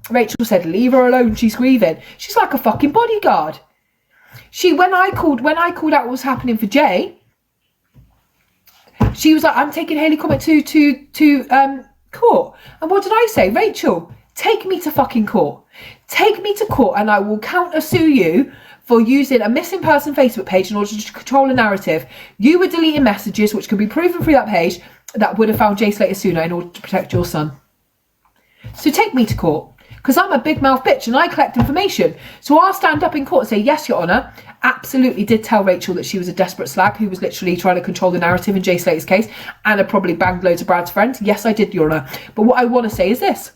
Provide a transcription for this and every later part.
Rachel said, leave her alone, she's grieving. She's like a fucking bodyguard. When I called out what was happening for Jay, she was like, I'm taking Hayle comet to court. And what did I say? Rachel, take me to fucking court. Take me to court and I will counter sue you for using a missing person Facebook page in order to control a narrative. You were deleting messages which can be proven through that page that would have found Jay Slater sooner in order to protect your son. So take me to court. Because I'm a big mouth bitch and I collect information. So I'll stand up in court and say, yes, Your Honour, absolutely did tell Rachel that she was a desperate slag who was literally trying to control the narrative in Jay Slater's case and had probably banged loads of Brad's friends. Yes, I did, Your Honour. But what I want to say is this.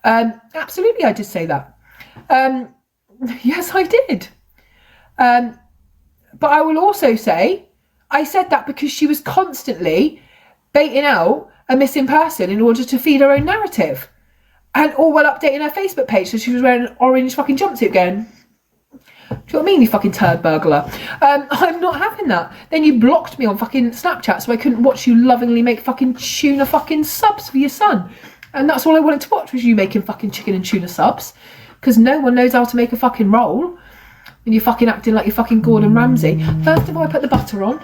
Absolutely, I did say that. Yes, I did. But I will also say, I said that because she was constantly baiting out a missing person in order to feed her own narrative. And all while updating her Facebook page, so she was wearing an orange fucking jumpsuit again. Do you know what I mean, you fucking turd burglar? I'm not having that. Then you blocked me on fucking Snapchat so I couldn't watch you lovingly make fucking tuna fucking subs for your son. And that's all I wanted to watch was you making fucking chicken and tuna subs. Because no one knows how to make a fucking roll. And you're fucking acting like you're fucking Gordon Ramsay. First of all, I put the butter on.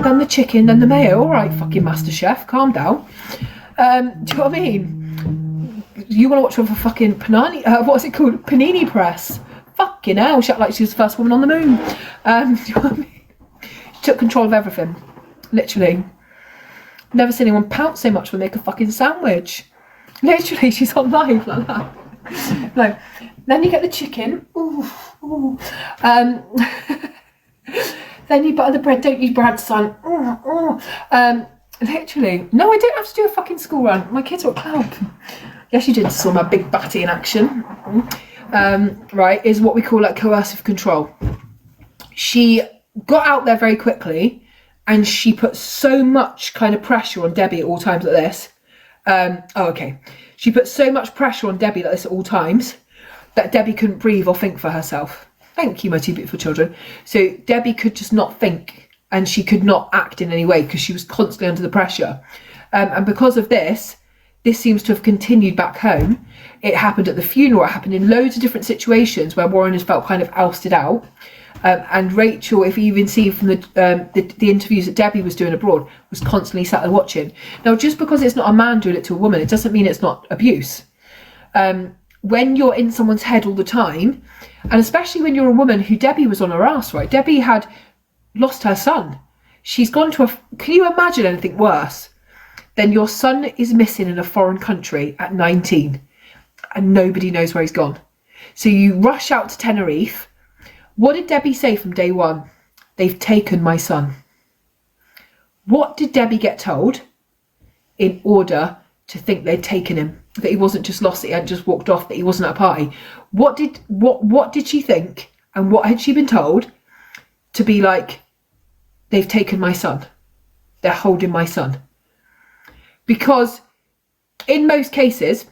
Then the chicken, then the mayo. All right, fucking Master Chef, calm down. Do you know what I mean? You want to watch her for fucking what's it called? Panini press. Fucking hell, she acted like she was the first woman on the moon. Do you know what I mean? She took control of everything. Literally. Never seen anyone pounce so much when they make a fucking sandwich. Literally, she's on live like that. No. Then you get the chicken. Ooh, ooh. Then you butter the bread, don't you, Brad's son? Ooh, ooh. Literally. No, I don't have to do a fucking school run. My kids are at club. Yes, you did saw my big batty in action. Right, is what we call like coercive control. She got out there very quickly and she put so much kind of pressure on Debbie at all times like this. She put so much pressure on Debbie like this at all times that Debbie couldn't breathe or think for herself. Thank you, my two beautiful children. So Debbie could just not think and she could not act in any way because she was constantly under the pressure. And because of this seems to have continued back home. It happened at the funeral. It happened in loads of different situations where Warren has felt kind of ousted out. And Rachel, if you even see from the interviews that Debbie was doing abroad, was constantly sat there watching. Now, just because it's not a man doing it to a woman, it doesn't mean it's not abuse. When you're in someone's head all the time, and especially when you're a woman who Debbie was on her ass, right? Debbie had lost her son. She's gone to can you imagine anything worse? Then your son is missing in a foreign country at 19 and nobody knows where he's gone. So you rush out to Tenerife. What did Debbie say from day one? They've taken my son. What did Debbie get told in order to think they'd taken him? That he wasn't just lost, that he hadn't just walked off, that he wasn't at a party. What did she think and what had she been told to be like, they've taken my son. They're holding my son. Because in most cases,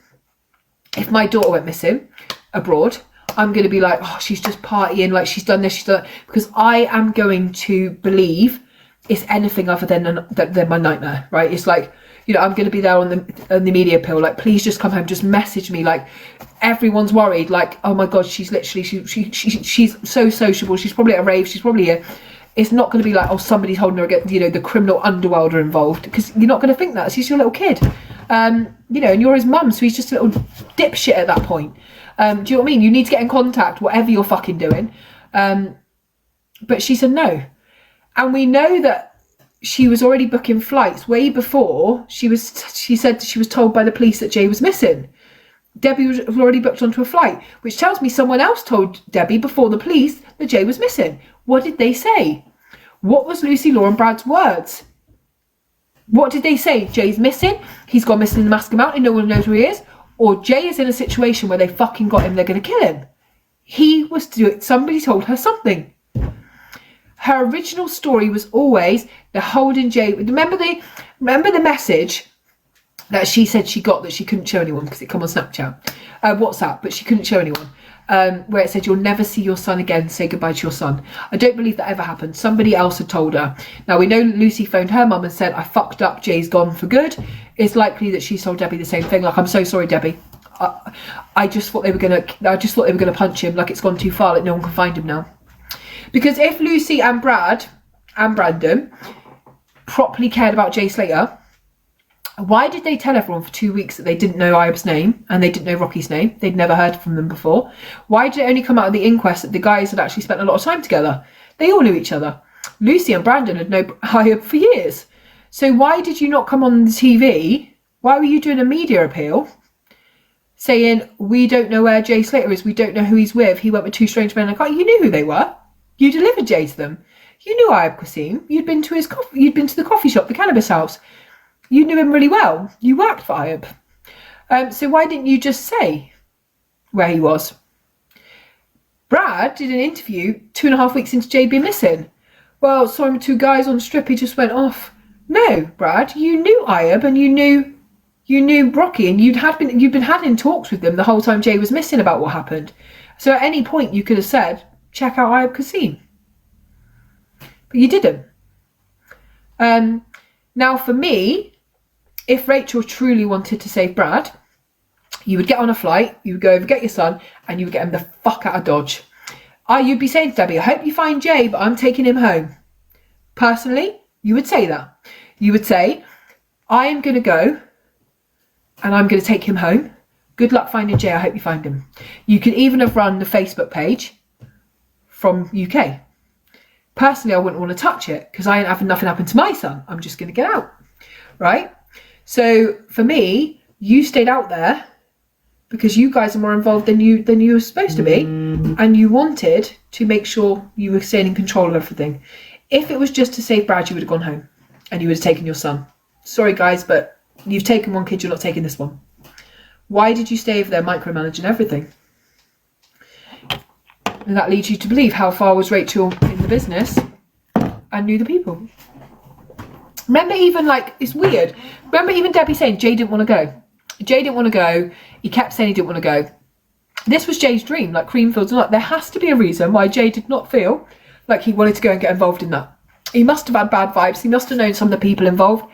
if my daughter went missing abroad, I'm going to be like, oh, she's just partying, like she's done this, she's done that. Because I am going to believe it's anything other than my nightmare, right? It's like, you know, I'm going to be there on the media pill, like, please just come home, just message me, like, everyone's worried, like, oh my God, she's literally, she's so sociable, she's probably at a rave, she's probably here. It's not going to be like, oh, somebody's holding her against, you know, the criminal underworld are involved, because you're not going to think that. She's your little kid, you know, and you're his mum, so he's just a little dipshit at that point. Do you know what I mean? You need to get in contact, whatever you're fucking doing. But she said no. And we know that she was already booking flights way before she said she was told by the police that Jay was missing. Debbie was already booked onto a flight, which tells me someone else told Debbie before the police that Jay was missing. What did they say? What was Lucy Law and Brad's words? What did they say? Jay's missing. He's gone missing in the Masca Mountain. No one knows where he is. Or Jay is in a situation where they fucking got him. They're going to kill him. He was doing. Somebody told her something. Her original story was always the holding Jay. Remember the message that she said she got that she couldn't show anyone because it come on Snapchat, WhatsApp, but she couldn't show anyone. Where it said, you'll never see your son again, say goodbye to your son. I don't believe that ever happened. Somebody else had told her. Now, we know Lucy phoned her mum and said, I fucked up, Jay's gone for good. It's likely that she told Debbie the same thing, like, I'm so sorry, Debbie. I just thought they were gonna punch him. Like, it's gone too far. Like, no one can find him now. Because if Lucy and Brad and Brandon properly cared about Jay Slater, why did they tell everyone for 2 weeks that they didn't know Ayub's name and they didn't know Rocky's name? They'd never heard from them before. Why did it only come out of the inquest that the guys had actually spent a lot of time together? They all knew each other. Lucy and Brandon had known Ayub for years. So why did you not come on the TV? Why were you doing a media appeal saying, we don't know where Jay Slater is, we don't know who he's with, he went with two strange men in a car? You knew who they were. You delivered Jay to them. You knew Ayub Qasim. You'd been to the coffee shop, the cannabis house. You knew him really well. You worked for Ayub. So why didn't you just say where he was? Brad did an interview 2.5 weeks into Jay being missing. Well, saw him with two guys on the strip, he just went off. No, Brad, you knew Ayub and you knew Rocky, and you'd been having talks with them the whole time Jay was missing about what happened. So at any point you could have said, check out Ayub Qasim. But you didn't. Now for me, if Rachel truly wanted to save Brad, you would get on a flight, you would go over, get your son, and you would get him the fuck out of Dodge. You'd be saying to Debbie, I hope you find Jay, but I'm taking him home. Personally, you would say that. You would say, I am going to go and I'm going to take him home. Good luck finding Jay, I hope you find him. You could even have run the Facebook page from UK. Personally, I wouldn't want to touch it because I ain't having nothing happen to my son. I'm just going to get out, right? So for me, you stayed out there because you guys are more involved than you were supposed to be, and you wanted to make sure you were staying in control of everything. If it was just to save Brad, you would have gone home and you would have taken your son. Sorry guys, but you've taken one kid, you're not taking this one. Why did you stay over there micromanaging everything? And that leads you to believe, how far was Rachel in the business and knew the people? Remember, even like, it's weird. Remember even Debbie saying Jay didn't want to go. Jay didn't want to go. He kept saying he didn't want to go. This was Jay's dream, like Creamfields and all that. There has to be a reason why Jay did not feel like he wanted to go and get involved in that. He must have had bad vibes. He must have known some of the people involved.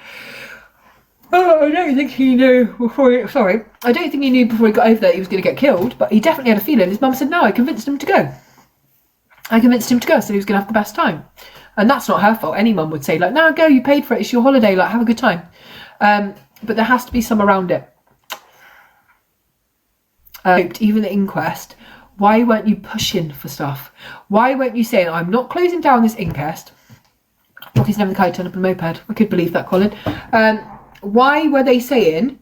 Oh, I don't think he knew before he got over there he was going to get killed, but he definitely had a feeling. His mum said, no, I convinced him to go. I convinced him to go, so he was going to have the best time. And that's not her fault. Any mum would say, like, no, go, you paid for it, it's your holiday, like, have a good time. But there has to be some around it. Even the inquest, why weren't you pushing for stuff? Why weren't you saying, I'm not closing down this inquest? Rocky's never the guy turned up on a moped. I could believe that, Colin. Why were they saying,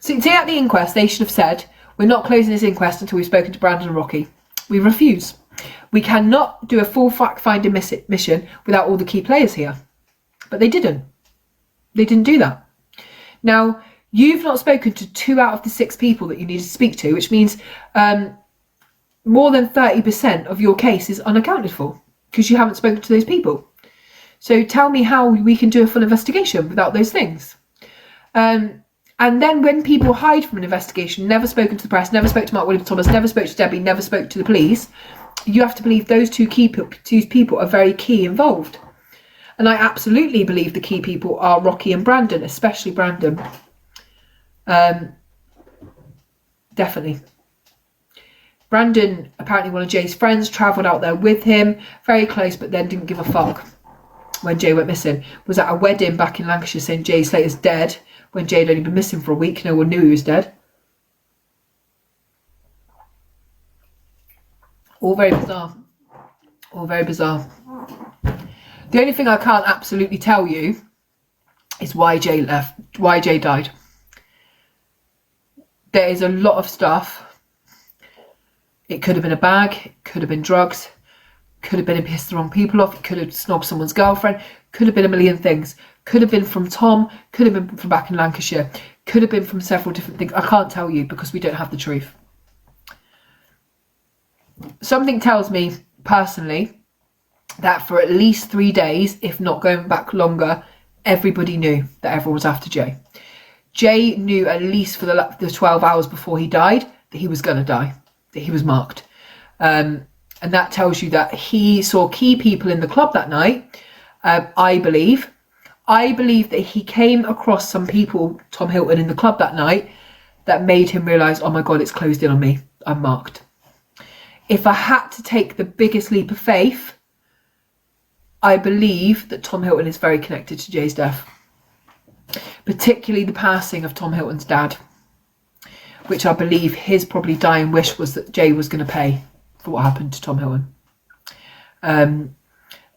say at the inquest, they should have said, we're not closing this inquest until we've spoken to Brandon and Rocky. We refuse. We cannot do a full fact-finding mission without all the key players here. But they didn't. They didn't do that. Now, you've not spoken to 2 out of the 6 people that you needed to speak to, which means more than 30% of your case is unaccounted for because you haven't spoken to those people. So tell me how we can do a full investigation without those things. And then when people hide from an investigation, never spoken to the press, never spoke to Mark Williams Thomas, never spoke to Debbie, never spoke to the police, you have to believe those two people are very key involved. And I absolutely believe the key people are Rocky and Brandon, especially Brandon. Definitely. Brandon, apparently one of Jay's friends, travelled out there with him, very close, but then didn't give a fuck when Jay went missing. Was at a wedding back in Lancashire saying Jay Slater's dead, when Jay had only been missing for a week. No one knew he was dead. All very bizarre. All very bizarre. The only thing I can't absolutely tell you is why Jay left, why Jay died. There is a lot of stuff. It could have been a bag, it could have been drugs, could have been he pissed the wrong people off, it could have snobbed someone's girlfriend, could have been a million things. Could have been from Tom, could have been from back in Lancashire, could have been from several different things. I can't tell you because we don't have the truth. Something tells me personally that for at least 3 days, if not going back longer, everybody knew that everyone was after Jay. Jay knew at least for the 12 hours before he died that he was going to die, that he was marked. And that tells you that he saw key people in the club that night. I believe that he came across some people, Tom Hilton, in the club that night that made him realise, oh my God, it's closed in on me. I'm marked. If I had to take the biggest leap of faith, I believe that Tom Hilton is very connected to Jay's death. Particularly the passing of Tom Hilton's dad, which I believe his probably dying wish was that Jay was going to pay for what happened to Tom Hilton.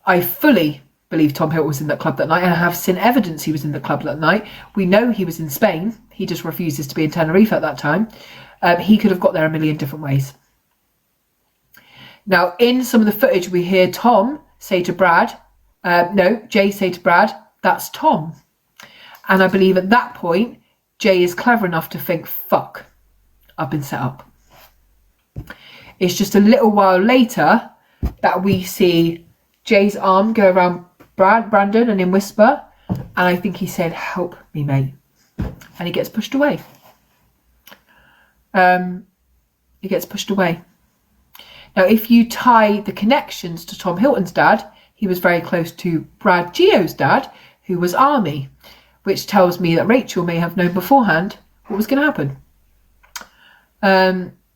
I fully believe Tom Hilton was in that club that night, and I have seen evidence he was in the club that night. We know he was in Spain. He just refuses to be in Tenerife at that time. He could have got there a million different ways. Now, in some of the footage, we hear Tom say to Brad, Jay say to Brad, that's Tom. And I believe at that point, Jay is clever enough to think, fuck, I've been set up. It's just a little while later that we see Jay's arm go around Brandon and in whisper, and I think he said, help me, mate. And he gets pushed away. He gets pushed away. Now, if you tie the connections to Tom Hilton's dad, he was very close to Brad Gio's dad, who was Army, which tells me that Rachel may have known beforehand what was going to happen.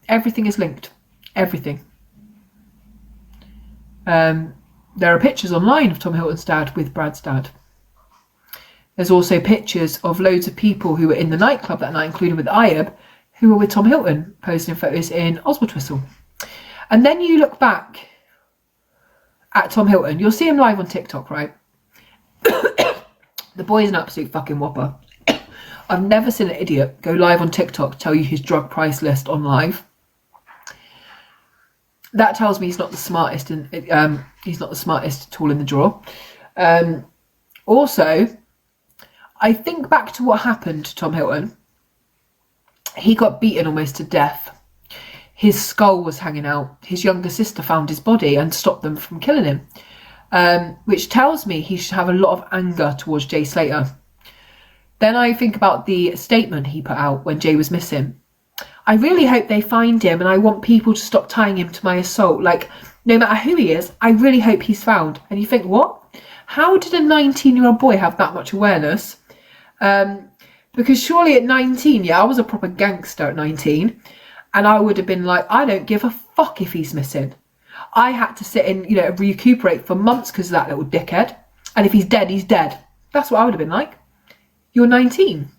Everything is linked. Everything. There are pictures online of Tom Hilton's dad with Brad's dad. There's also pictures of loads of people who were in the nightclub that night, including with Ayub, who were with Tom Hilton, posting photos in Oswald Twistle. And then you look back at Tom Hilton, you'll see him live on TikTok, right? The boy is an absolute fucking whopper. I've never seen an idiot go live on TikTok tell you his drug price list on live. That tells me he's not the smartest, and he's not the smartest tool in the drawer. Also, I think back to what happened to Tom Hilton. He got beaten almost to death. His skull was hanging out. His younger sister found his body and stopped them from killing him, which tells me he should have a lot of anger towards Jay Slater. Then I think about the statement he put out when Jay was missing. I really hope they find him, and I want people to stop tying him to my assault. Like, no matter who he is, I really hope he's found. And you think, what? How did a 19-year-old boy have that much awareness? Because surely at 19, yeah, I was a proper gangster at 19. And I would have been like, I don't give a fuck if he's missing. I had to sit in, recuperate for months because of that little dickhead. And if he's dead, he's dead. That's what I would have been like. You're 19.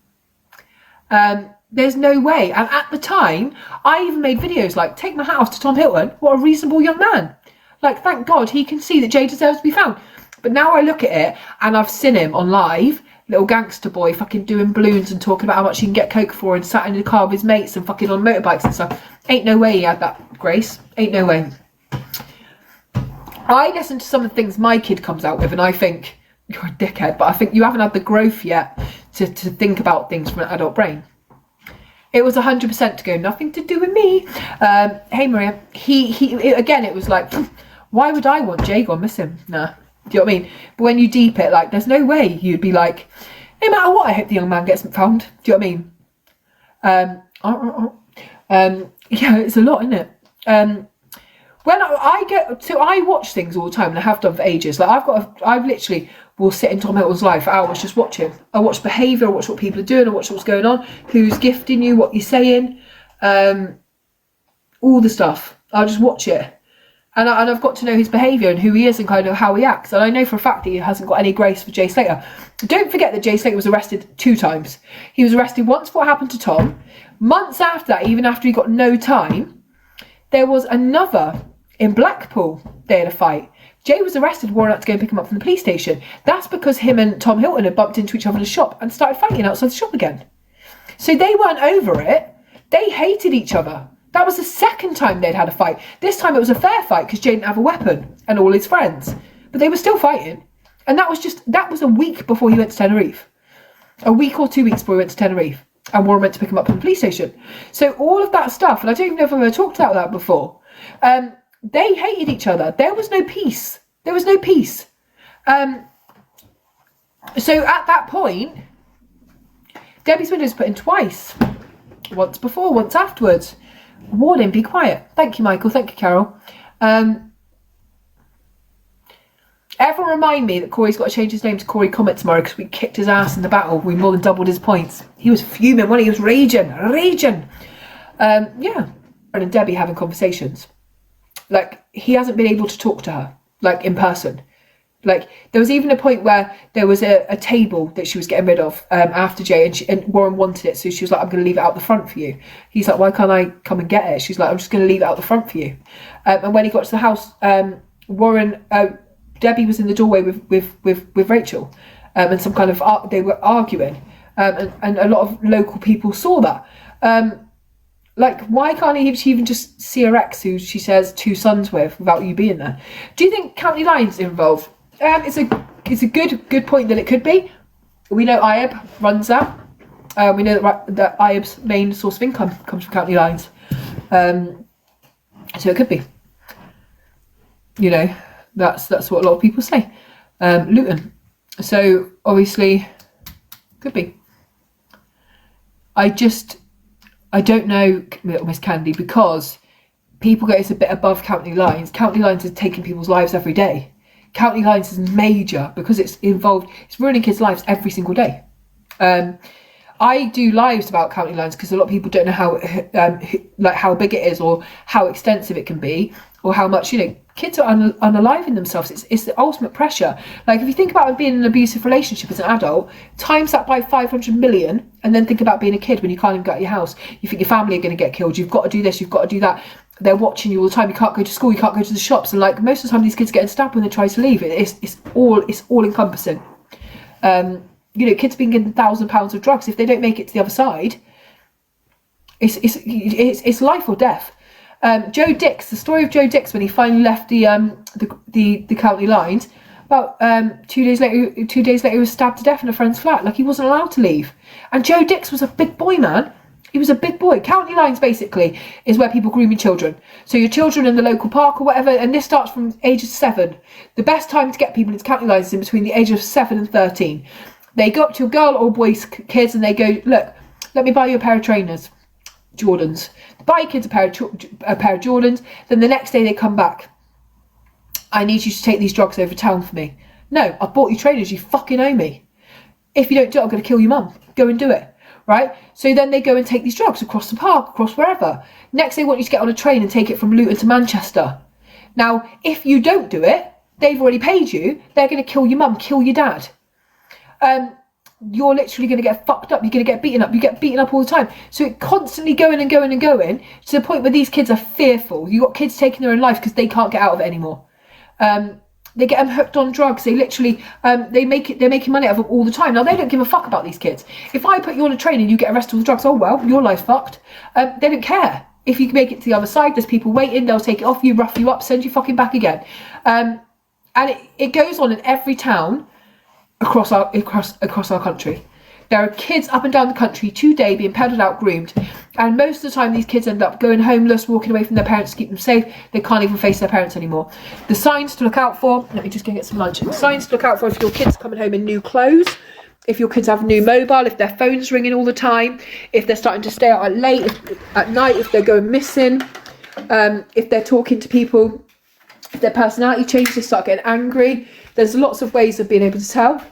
There's no way. And at the time, I even made videos like, take my hat off to Tom Hilton. What a reasonable young man. Like, thank God he can see that Jay deserves to be found. But now I look at it and I've seen him on live, little gangster boy fucking doing balloons and talking about how much he can get coke for and sat in the car with his mates and fucking on motorbikes and stuff. Ain't no way he had that grace. Ain't no way. I listen to some of the things my kid comes out with and I think, you're a dickhead, but I think you haven't had the growth yet to think about things from an adult brain. It was 100% to go, nothing to do with me. Hey Maria, again, it was like, why would I want Jay gone missing? Nah. Do you know what I mean? But when you deep it, like, there's no way you'd be like, no matter what, I hope the young man gets found. Do you know what I mean? Yeah, it's a lot, isn't it? When I watch things all the time, and I have done for ages. Like, I've literally will sit in Tom Hilton's life for hours just watching. I watch behaviour, I watch what people are doing, I watch what's going on, who's gifting you, what you're saying, all the stuff. I'll just watch it. And I've got to know his behaviour and who he is and kind of how he acts. And I know for a fact that he hasn't got any grace for Jay Slater. Don't forget that Jay Slater was arrested 2 times. He was arrested once for what happened to Tom. Months after that, even after he got no time, there was another in Blackpool. They had a fight. Jay was arrested, warrant out to go and pick him up from the police station. That's because him and Tom Hilton had bumped into each other in a shop and started fighting outside the shop again. So they weren't over it. They hated each other. That was the second time they'd had a fight. This time it was a fair fight because Jay didn't have a weapon and all his friends. But they were still fighting. And that was a week before he went to Tenerife. A week or 2 weeks before he went to Tenerife. And Warren went to pick him up from the police station. So all of that stuff, and I don't even know if I've ever talked about that before, they hated each other. There was no peace. There was no peace. So at that point, Debbie's window was put in twice. Once before, once afterwards. Warning, be quiet. Thank you, Michael. Thank you, Carol. Everyone remind me that Corey's got to change his name to Corey Comet tomorrow because we kicked his ass in the battle. We more than doubled his points. He was fuming, when he was raging. Yeah. And Debbie having conversations. Like, he hasn't been able to talk to her, like, in person. Like, there was even a point where there was a table that she was getting rid of after Jay, and Warren wanted it, so she was like, I'm going to leave it out the front for you. He's like, why can't I come and get it? She's like, I'm just going to leave it out the front for you. And when he got to the house, Debbie was in the doorway with Rachel, and some kind of they were arguing, and a lot of local people saw that. Like, why can't she even just see her ex, who she says 2 sons with, without you being there? Do you think County Line's involved? It's a good point that it could be. We know IAB runs that. We know that IAB's main source of income comes from County Lines. So it could be. You know, that's what a lot of people say. Luton. So obviously, could be. I don't know, Miss Candy, because people go, it's a bit above County Lines. County Lines is taking people's lives every day. County Lines is major because it's ruining kids' lives every single day. I do lives about County Lines because a lot of people don't know how big it is, or how extensive it can be, or how much, you know, kids are unaliving themselves. It's the ultimate pressure. Like, if you think about being in an abusive relationship as an adult, times that by 500 million, and then think about being a kid when you can't even get out of your house. You think your family are going to get killed. You've got to do this, you've got to do that. They're watching you all the time. You can't go to school, you can't go to the shops, and like most of the time these kids are getting stabbed when they try to leave. It's all encompassing. You know, kids being given £1,000 of drugs, if they don't make it to the other side, it's life or death. Joe Dix, the story of Joe Dix when he finally left the County Lines, about 2 days later he was stabbed to death in a friend's flat. Like, he wasn't allowed to leave. And Joe Dix was a big boy, man. He was a big boy. County Lines basically is where people groom your children. So your children in the local park or whatever, and this starts from ages 7. The best time to get people into County Lines is in between the age of 7 and 13. They go up to a girl or boy's kids and they go, look, let me buy you a pair of trainers, Jordans. They buy your kids a pair of Jordans. Then the next day they come back. I need you to take these drugs over town for me. No, I bought you trainers. You fucking owe me. If you don't do it, I'm going to kill your mum. Go and do it. Right? So then they go and take these drugs across the park, across wherever. Next, they want you to get on a train and take it from Luton to Manchester. Now, if you don't do it, they've already paid you. They're going to kill your mum, kill your dad. You're literally going to get fucked up. You're going to get beaten up. You get beaten up all the time. So it constantly going and going and going to the point where these kids are fearful. You've got kids taking their own life because they can't get out of it anymore. They get them hooked on drugs. They literally, they're making money out of them all the time. Now, they don't give a fuck about these kids. If I put you on a train and you get arrested with drugs, oh well, your life's fucked. They don't care. If you make it to the other side, there's people waiting. They'll take it off you, rough you up, send you fucking back again. And it goes on in every town across our country. There are kids up and down the country today being peddled out, groomed, and most of the time these kids end up going homeless, walking away from their parents to keep them safe. They can't even face their parents anymore. The signs to look out for, let me just go get some lunch. The signs to look out for if your kids are coming home in new clothes, if your kids have a new mobile, if their phone's ringing all the time, if they're starting to stay out late at night, if they're going missing, if they're talking to people, if their personality changes, they start getting angry. There's lots of ways of being able to tell.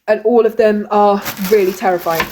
And all of them are really terrifying.